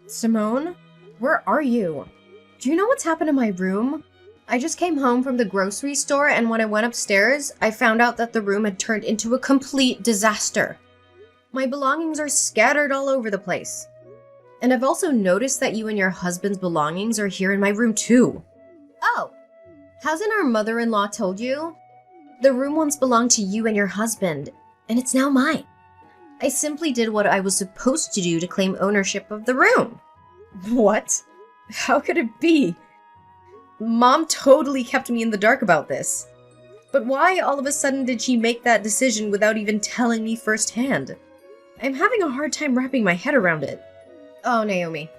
Simone? Where are you? Do you know what's happened to my room? I just came home from the grocery store, and when I went upstairs, I found out that the room had turned into a complete disaster. My belongings are scattered all over the place. And I've also noticed that you and your husband's belongings are here in my room too. Oh, hasn't our mother-in-law told you? The room once belonged to you and your husband, and it's now mine. I simply did what I was supposed to do to claim ownership of the room. What? How could it be? Mom totally kept me in the dark about this. But why all of a sudden did she make that decision without even telling me firsthand? I'm having a hard time wrapping my head around it. Oh, Naomi.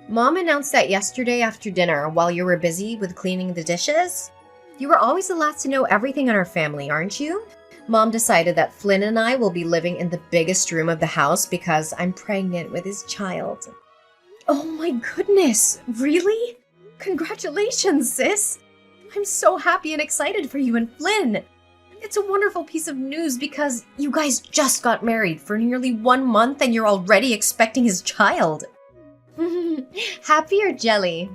Mom announced that yesterday after dinner while you were busy with cleaning the dishes. You were always the last to know everything in our family, aren't you? Mom decided that Flynn and I will be living in the biggest room of the house because I'm pregnant with his child. Oh my goodness, really? Congratulations, sis! I'm so happy and excited for you and Flynn. It's a wonderful piece of news because you guys just got married for nearly 1 month and you're already expecting his child. Happy or jelly?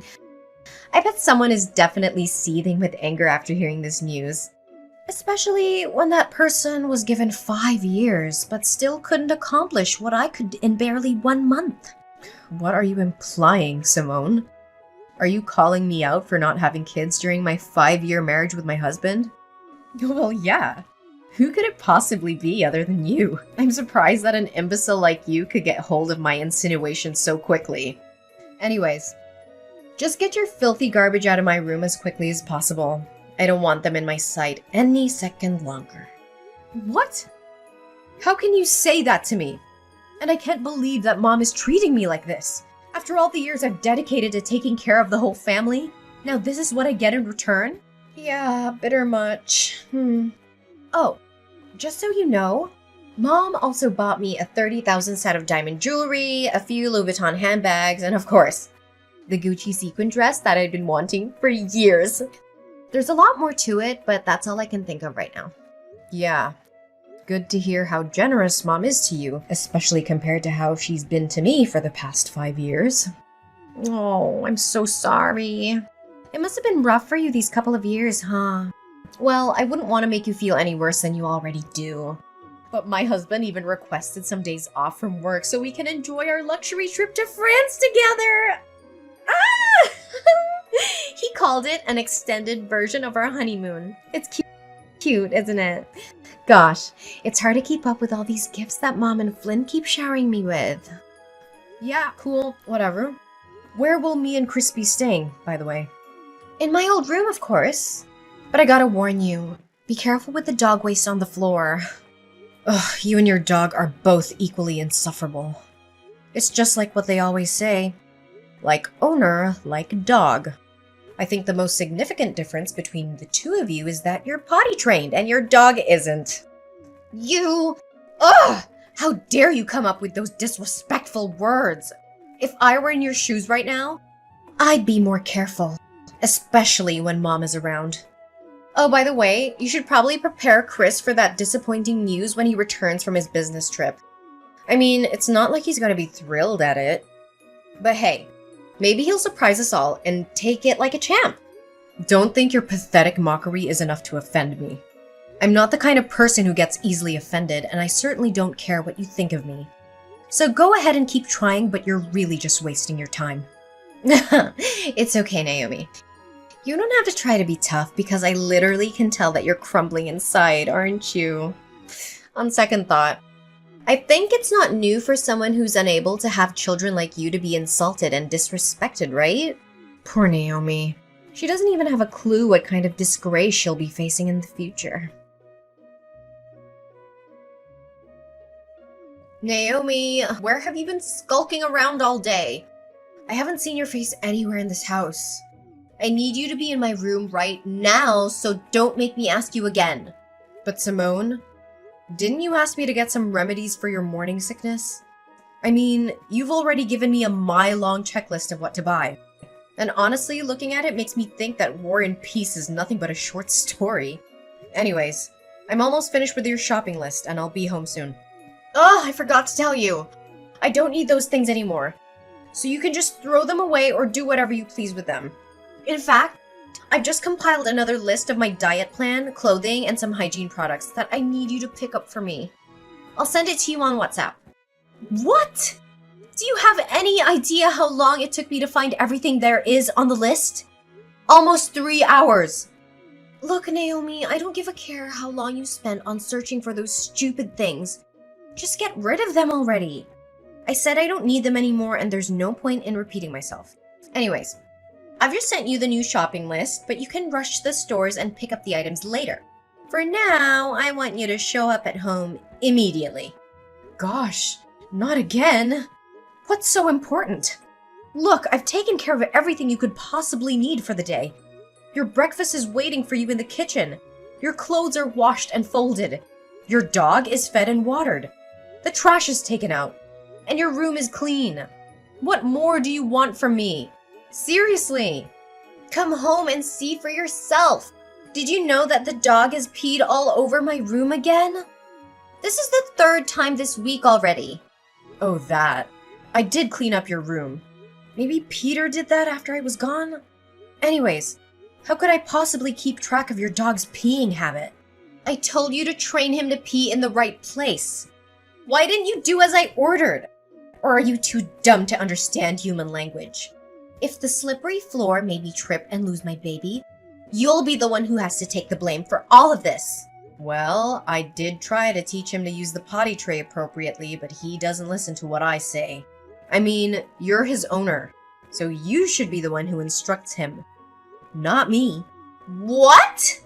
I bet someone is definitely seething with anger after hearing this news. Especially when that person was given 5 years, but still couldn't accomplish what I could in barely 1 month. What are you implying, Simone? Are you calling me out for not having kids during my 5-year marriage with my husband? Well, yeah. Who could it possibly be other than you? I'm surprised that an imbecile like you could get hold of my insinuations so quickly. Anyways, just get your filthy garbage out of my room as quickly as possible. I don't want them in my sight any second longer. What? How can you say that to me? And I can't believe that Mom is treating me like this. After all the years I've dedicated to taking care of the whole family, now this is what I get in return? Yeah, bitter much. Oh, just so you know, Mom also bought me a 30,000 set of diamond jewelry, a few Louis Vuitton handbags, and of course, the Gucci sequin dress that I'd been wanting for years. There's a lot more to it, but that's all I can think of right now. Yeah, good to hear how generous Mom is to you, especially compared to how she's been to me for the past 5 years. Oh, I'm so sorry. It must have been rough for you these couple of years, huh? Well, I wouldn't want to make you feel any worse than you already do. But my husband even requested some days off from work so we can enjoy our luxury trip to France together! Ah! He called it an extended version of our honeymoon. It's cute, isn't it? Gosh, it's hard to keep up with all these gifts that Mom and Flynn keep showering me with. Yeah, cool, whatever. Where will me and Chris be staying, by the way? In my old room, of course. But I gotta warn you, be careful with the dog waste on the floor. Ugh, you and your dog are both equally insufferable. It's just like what they always say. Like owner, like dog. I think the most significant difference between the two of you is that you're potty trained and your dog isn't. You... Ugh! How dare you come up with those disrespectful words? If I were in your shoes right now, I'd be more careful. Especially when Mom is around. Oh, by the way, you should probably prepare Chris for that disappointing news when he returns from his business trip. I mean, it's not like he's gonna be thrilled at it. But hey, maybe he'll surprise us all and take it like a champ. Don't think your pathetic mockery is enough to offend me. I'm not the kind of person who gets easily offended, and I certainly don't care what you think of me. So go ahead and keep trying, but you're really just wasting your time. It's okay, Naomi. You don't have to try to be tough because I literally can tell that you're crumbling inside, aren't you? On second thought, I think it's not new for someone who's unable to have children like you to be insulted and disrespected, right? Poor Naomi. She doesn't even have a clue what kind of disgrace she'll be facing in the future. Naomi, where have you been skulking around all day? I haven't seen your face anywhere in this house. I need you to be in my room right now, so don't make me ask you again. But Simone, didn't you ask me to get some remedies for your morning sickness? I mean, you've already given me a mile-long checklist of what to buy. And honestly, looking at it makes me think that War and Peace is nothing but a short story. Anyways, I'm almost finished with your shopping list, and I'll be home soon. Oh, I forgot to tell you. I don't need those things anymore. so you can just throw them away or do whatever you please with them. In fact, I've just compiled another list of my diet plan, clothing, and some hygiene products that I need you to pick up for me. I'll send it to you on WhatsApp. What? Do you have any idea how long it took me to find everything there is on the list? Almost 3 hours. Look, Naomi, I don't give a care how long you spent on searching for those stupid things. Just get rid of them already. I said I don't need them anymore, and there's no point in repeating myself. Anyways, I've just sent you the new shopping list, but you can rush to the stores and pick up the items later. For now, I want you to show up at home immediately. Gosh, not again. What's so important? Look, I've taken care of everything you could possibly need for the day. Your breakfast is waiting for you in the kitchen. Your clothes are washed and folded. Your dog is fed and watered. The trash is taken out. And your room is clean. What more do you want from me? Seriously. Come home and see for yourself. Did you know that the dog has peed all over my room again? This is the 3rd time this week already. Oh, that. I did clean up your room. Maybe Peter did that after I was gone? Anyways, how could I possibly keep track of your dog's peeing habit? I told you to train him to pee in the right place. Why didn't you do as I ordered? Or are you too dumb to understand human language? If the slippery floor made me trip and lose my baby, you'll be the one who has to take the blame for all of this. Well, I did try to teach him to use the potty tray appropriately, but he doesn't listen to what I say. I mean, you're his owner, so you should be the one who instructs him, not me. What?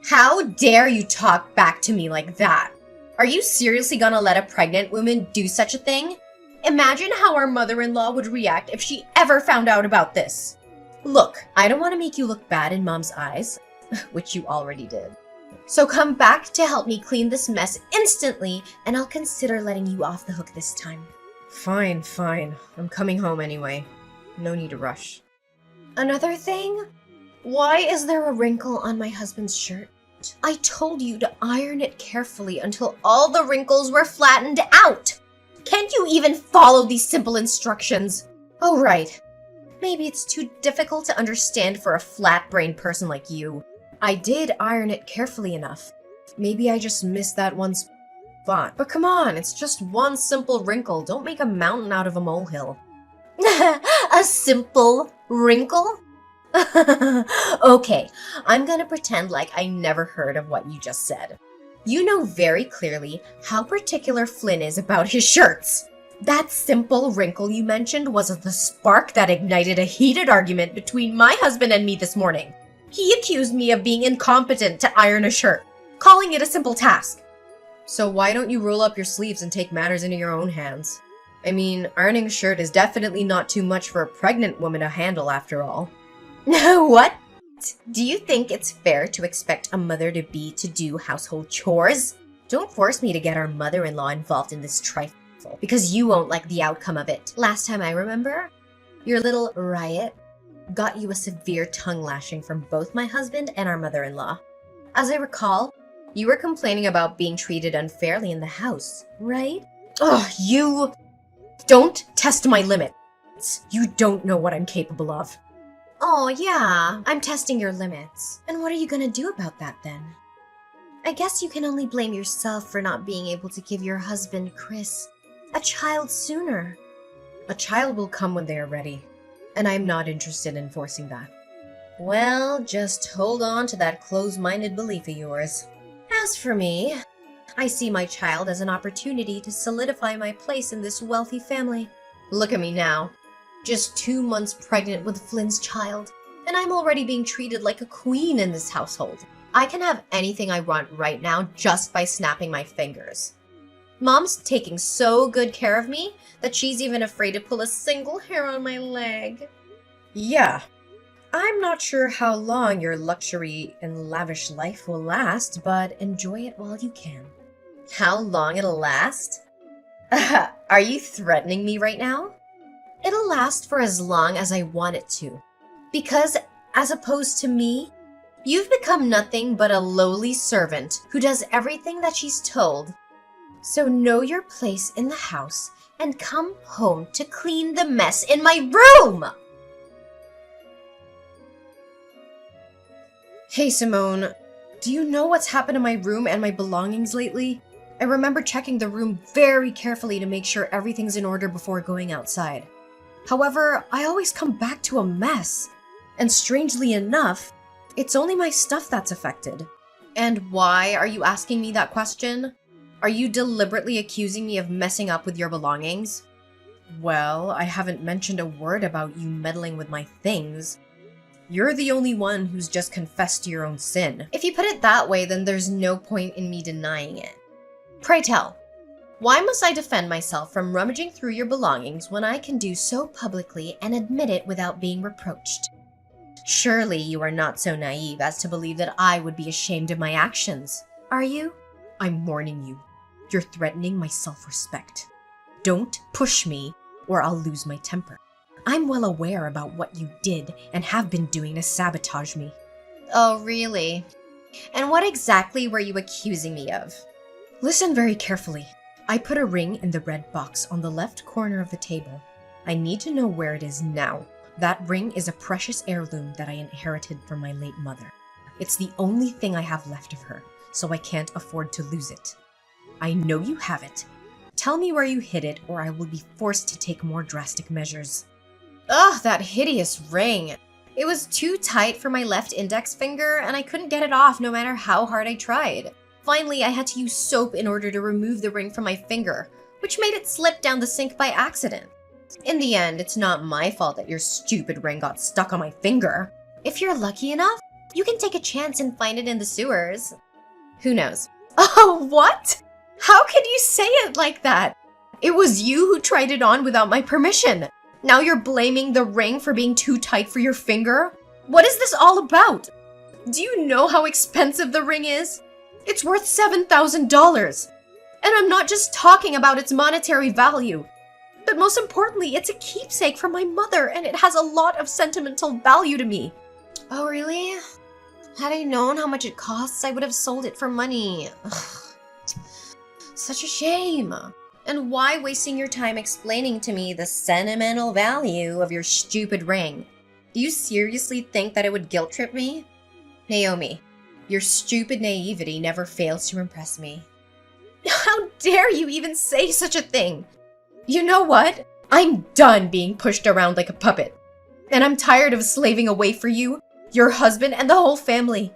How dare you talk back to me like that? Are you seriously gonna let a pregnant woman do such a thing? Imagine how our mother-in-law would react if she ever found out about this. Look, I don't want to make you look bad in Mom's eyes, which you already did. So come back to help me clean this mess instantly, and I'll consider letting you off the hook this time. Fine. I'm coming home anyway. No need to rush. Another thing? Why is there a wrinkle on my husband's shirt? I told you to iron it carefully until all the wrinkles were flattened out. Can't you even follow these simple instructions? Oh, right. Maybe it's too difficult to understand for a flat-brained person like you. I did iron it carefully enough. Maybe I just missed that one spot. But come on, it's just one simple wrinkle. Don't make a mountain out of a molehill. A simple wrinkle? Okay, I'm gonna pretend like I never heard of what you just said. You know very clearly how particular Flynn is about his shirts. That simple wrinkle you mentioned was the spark that ignited a heated argument between my husband and me this morning. He accused me of being incompetent to iron a shirt, calling it a simple task. So why don't you roll up your sleeves and take matters into your own hands? I mean, ironing a shirt is definitely not too much for a pregnant woman to handle after all. What? Do you think it's fair to expect a mother-to-be to do household chores? Don't force me to get our mother-in-law involved in this trifle, because you won't like the outcome of it. Last time I remember, your little riot got you a severe tongue lashing from both my husband and our mother-in-law. As I recall, you were complaining about being treated unfairly in the house, right? Oh, you don't test my limits. You don't know what I'm capable of. Oh, yeah, I'm testing your limits. And what are you gonna do about that then? I guess you can only blame yourself for not being able to give your husband, Chris, a child sooner. A child will come when they are ready, and I'm not interested in forcing that. Well, just hold on to that closed-minded belief of yours. As for me, I see my child as an opportunity to solidify my place in this wealthy family. Look at me now. Just 2 months pregnant with Flynn's child, and I'm already being treated like a queen in this household. I can have anything I want right now just by snapping my fingers. Mom's taking so good care of me that she's even afraid to pull a single hair on my leg. Yeah, I'm not sure how long your luxury and lavish life will last, but enjoy it while you can. How long it'll last? Are you threatening me right now? It'll last for as long as I want it to. Because, as opposed to me, you've become nothing but a lowly servant who does everything that she's told. So know your place in the house and come home to clean the mess in my room! Hey Simone, do you know what's happened to my room and my belongings lately? I remember checking the room very carefully to make sure everything's in order before going outside. However, I always come back to a mess. And strangely enough, it's only my stuff that's affected. And why are you asking me that question? Are you deliberately accusing me of messing up with your belongings? Well, I haven't mentioned a word about you meddling with my things. You're the only one who's just confessed to your own sin. If you put it that way, then there's no point in me denying it. Pray tell, why must I defend myself from rummaging through your belongings when I can do so publicly and admit it without being reproached? Surely you are not so naive as to believe that I would be ashamed of my actions, are you? I'm warning you. You're threatening my self-respect. Don't push me or I'll lose my temper. I'm well aware about what you did and have been doing to sabotage me. Oh, really? And what exactly were you accusing me of? Listen very carefully. I put a ring in the red box on the left corner of the table. I need to know where it is now. That ring is a precious heirloom that I inherited from my late mother. It's the only thing I have left of her, so I can't afford to lose it. I know you have it. Tell me where you hid it, or I will be forced to take more drastic measures. Ugh, that hideous ring. It was too tight for my left index finger, and I couldn't get it off no matter how hard I tried. Finally, I had to use soap in order to remove the ring from my finger, which made it slip down the sink by accident. In the end, it's not my fault that your stupid ring got stuck on my finger. If you're lucky enough, you can take a chance and find it in the sewers. Who knows? Oh, what? How could you say it like that? It was you who tried it on without my permission. Now you're blaming the ring for being too tight for your finger? What is this all about? Do you know how expensive the ring is? It's worth $7,000. And I'm not just talking about its monetary value. But most importantly, it's a keepsake from my mother, and it has a lot of sentimental value to me. Oh, really? Had I known how much it costs, I would have sold it for money. Ugh. Such a shame. And why wasting your time explaining to me the sentimental value of your stupid ring? Do you seriously think that it would guilt trip me? Naomi, your stupid naivety never fails to impress me. How dare you even say such a thing? You know what? I'm done being pushed around like a puppet. And I'm tired of slaving away for you, your husband, and the whole family.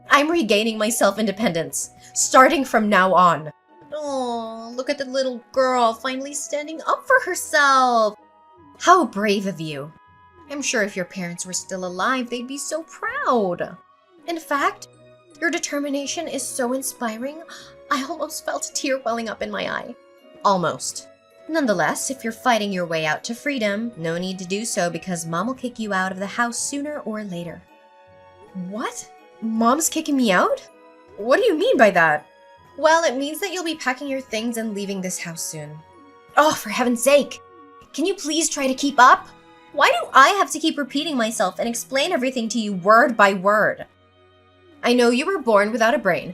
I'm regaining my self-independence, starting from now on. Oh, look at the little girl finally standing up for herself. How brave of you. I'm sure if your parents were still alive, they'd be so proud. In fact, your determination is so inspiring, I almost felt a tear welling up in my eye. Almost. Nonetheless, if you're fighting your way out to freedom, no need to do so because Mom will kick you out of the house sooner or later. What? Mom's kicking me out? What do you mean by that? Well, it means that you'll be packing your things and leaving this house soon. Oh, for heaven's sake! Can you please try to keep up? Why do I have to keep repeating myself and explain everything to you word by word? I know you were born without a brain,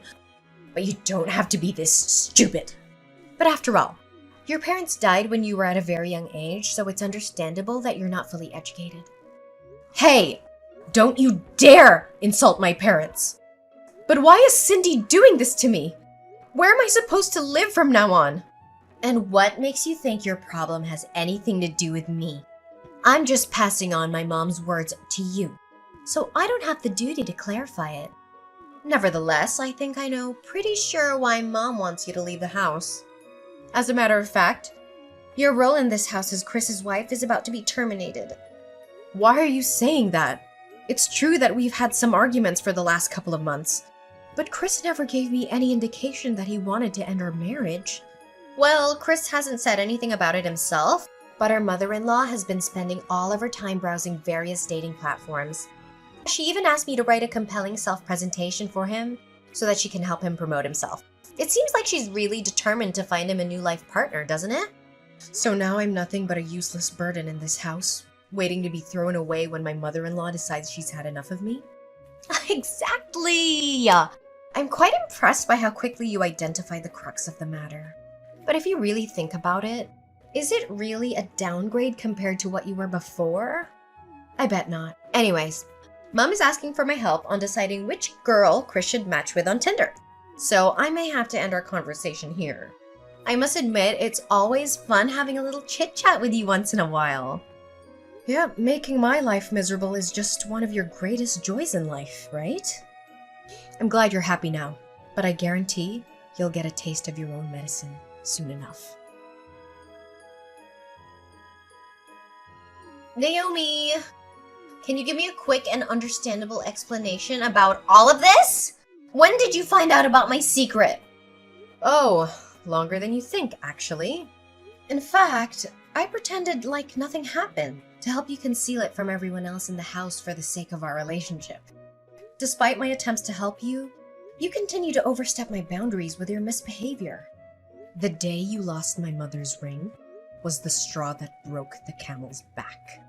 but you don't have to be this stupid. But after all, your parents died when you were at a very young age, so it's understandable that you're not fully educated. Hey! Don't you dare insult my parents! But why is Cindy doing this to me? Where am I supposed to live from now on? And what makes you think your problem has anything to do with me? I'm just passing on my mom's words to you, so I don't have the duty to clarify it. Nevertheless, I think I know pretty sure why Mom wants you to leave the house. As a matter of fact, your role in this house as Chris's wife is about to be terminated. Why are you saying that? It's true that we've had some arguments for the last couple of months, but Chris never gave me any indication that he wanted to end our marriage. Well, Chris hasn't said anything about it himself, but our mother-in-law has been spending all of her time browsing various dating platforms. She even asked me to write a compelling self-presentation for him so that she can help him promote himself. It seems like she's really determined to find him a new life partner, doesn't it? So now I'm nothing but a useless burden in this house, waiting to be thrown away when my mother-in-law decides she's had enough of me? Exactly! I'm quite impressed by how quickly you identified the crux of the matter. But if you really think about it, Is it really a downgrade compared to what you were before? I bet not. Anyways, Mom is asking for my help on deciding which girl Chris should match with on Tinder. So I may have to end our conversation here. I must admit, it's always fun having a little chit-chat with you once in a while. Yeah, making my life miserable is just one of your greatest joys in life, right? I'm glad you're happy now, but I guarantee you'll get a taste of your own medicine soon enough. Naomi, can you give me a quick and understandable explanation about all of this? When did you find out about my secret? Oh, longer than you think, actually. In fact, I pretended like nothing happened to help you conceal it from everyone else in the house for the sake of our relationship. Despite my attempts to help you, you continue to overstep my boundaries with your misbehavior. The day you lost my mother's ring was the straw that broke the camel's back.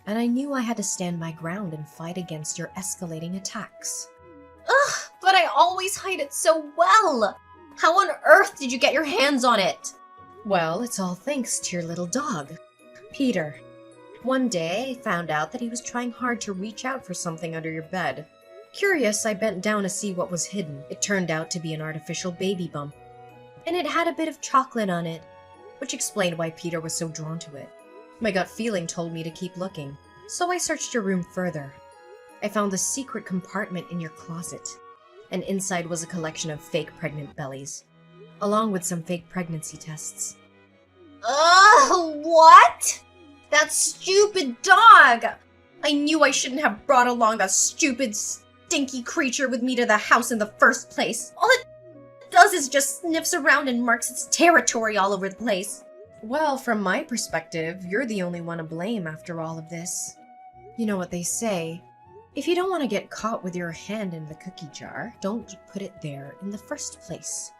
And I knew I had to stand my ground and fight against your escalating attacks. Ugh, but I always hide it so well! How on earth did you get your hands on it? Well, it's all thanks to your little dog, Peter. One day, I found out that he was trying hard to reach out for something under your bed. Curious, I bent down to see what was hidden. It turned out to be an artificial baby bump. And it had a bit of chocolate on it, which explained why Peter was so drawn to it. My gut feeling told me to keep looking, so I searched your room further. I found the secret compartment in your closet, and inside was a collection of fake pregnant bellies, along with some fake pregnancy tests. Ugh, what? That stupid dog! I knew I shouldn't have brought along that stupid, stinky creature with me to the house in the first place. All it does is just sniffs around and marks its territory all over the place. Well, from my perspective, you're the only one to blame after all of this. You know what they say, if you don't want to get caught with your hand in the cookie jar, don't put it there in the first place.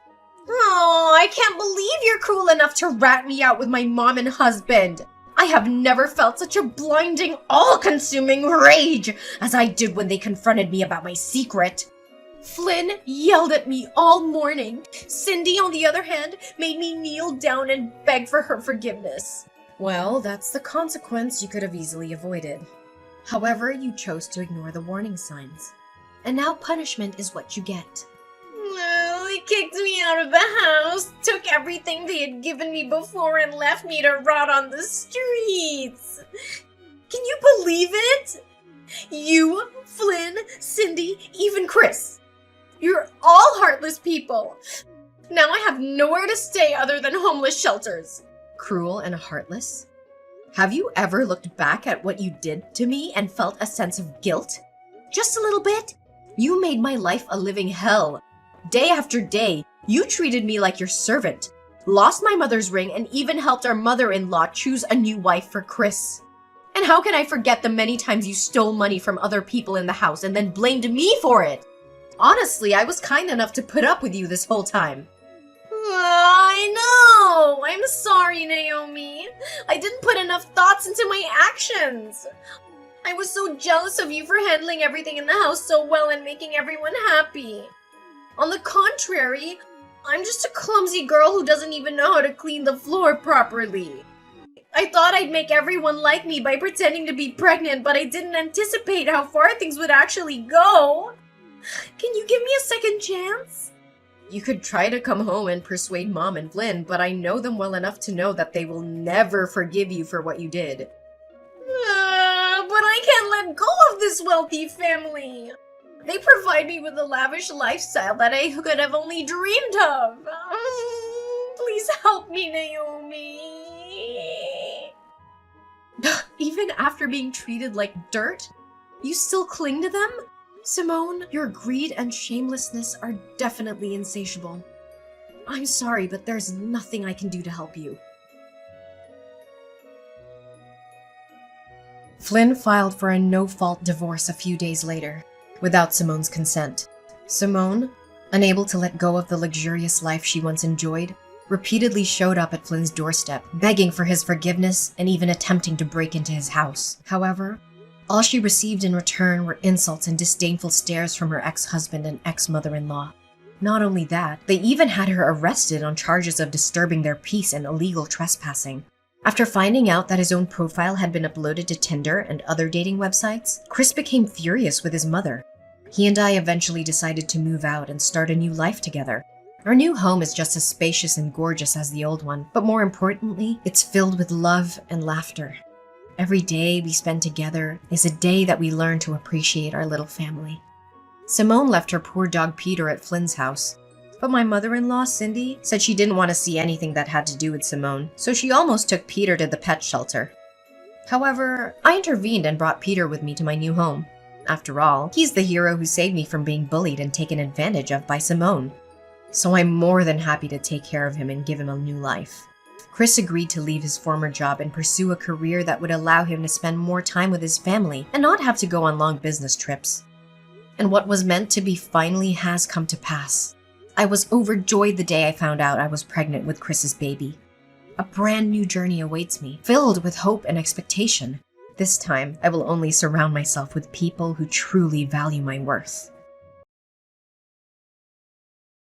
Oh, I can't believe you're cruel enough to rat me out with my mom and husband. I have never felt such a blinding, all-consuming rage as I did when they confronted me about my secret. Flynn yelled at me all morning. Cindy, on the other hand, made me kneel down and beg for her forgiveness. Well, that's the consequence you could have easily avoided. However, you chose to ignore the warning signs. And now punishment is what you get. Well, they kicked me out of the house, took everything they had given me before, and left me to rot on the streets. Can you believe it? You, Flynn, Cindy, even Chris. You're all heartless people. Now I have nowhere to stay other than homeless shelters. Cruel and heartless? Have you ever looked back at what you did to me and felt a sense of guilt? Just a little bit? You made my life a living hell. Day after day, you treated me like your servant, lost my mother's ring, and even helped our mother-in-law choose a new wife for Chris. And how can I forget the many times you stole money from other people in the house and then blamed me for it? Honestly, I was kind enough to put up with you this whole time. I know! I'm sorry, Naomi. I didn't put enough thoughts into my actions. I was so jealous of you for handling everything in the house so well and making everyone happy. On the contrary, I'm just a clumsy girl who doesn't even know how to clean the floor properly. I thought I'd make everyone like me by pretending to be pregnant, but I didn't anticipate how far things would actually go. Can you give me a second chance? You could try to come home and persuade Mom and Flynn, but I know them well enough to know that they will never forgive you for what you did. But I can't let go of this wealthy family. They provide me with a lavish lifestyle that I could have only dreamed of. Please help me, Naomi. Even after being treated like dirt, you still cling to them? Simone, your greed and shamelessness are definitely insatiable. I'm sorry, but there's nothing I can do to help you. Flynn filed for a no-fault divorce a few days later, without Simone's consent. Simone, unable to let go of the luxurious life she once enjoyed, repeatedly showed up at Flynn's doorstep, begging for his forgiveness and even attempting to break into his house. However, all she received in return were insults and disdainful stares from her ex-husband and ex-mother-in-law. Not only that, they even had her arrested on charges of disturbing their peace and illegal trespassing. After finding out that his own profile had been uploaded to Tinder and other dating websites, Chris became furious with his mother. He and I eventually decided to move out and start a new life together. Our new home is just as spacious and gorgeous as the old one, but more importantly, it's filled with love and laughter. Every day we spend together is a day that we learn to appreciate our little family. Simone left her poor dog Peter at Flynn's house, but my mother-in-law, Cindy, said she didn't want to see anything that had to do with Simone, so she almost took Peter to the pet shelter. However, I intervened and brought Peter with me to my new home. After all, he's the hero who saved me from being bullied and taken advantage of by Simone. So I'm more than happy to take care of him and give him a new life. Chris agreed to leave his former job and pursue a career that would allow him to spend more time with his family and not have to go on long business trips. And what was meant to be finally has come to pass. I was overjoyed the day I found out I was pregnant with Chris's baby. A brand new journey awaits me, filled with hope and expectation. This time, I will only surround myself with people who truly value my worth.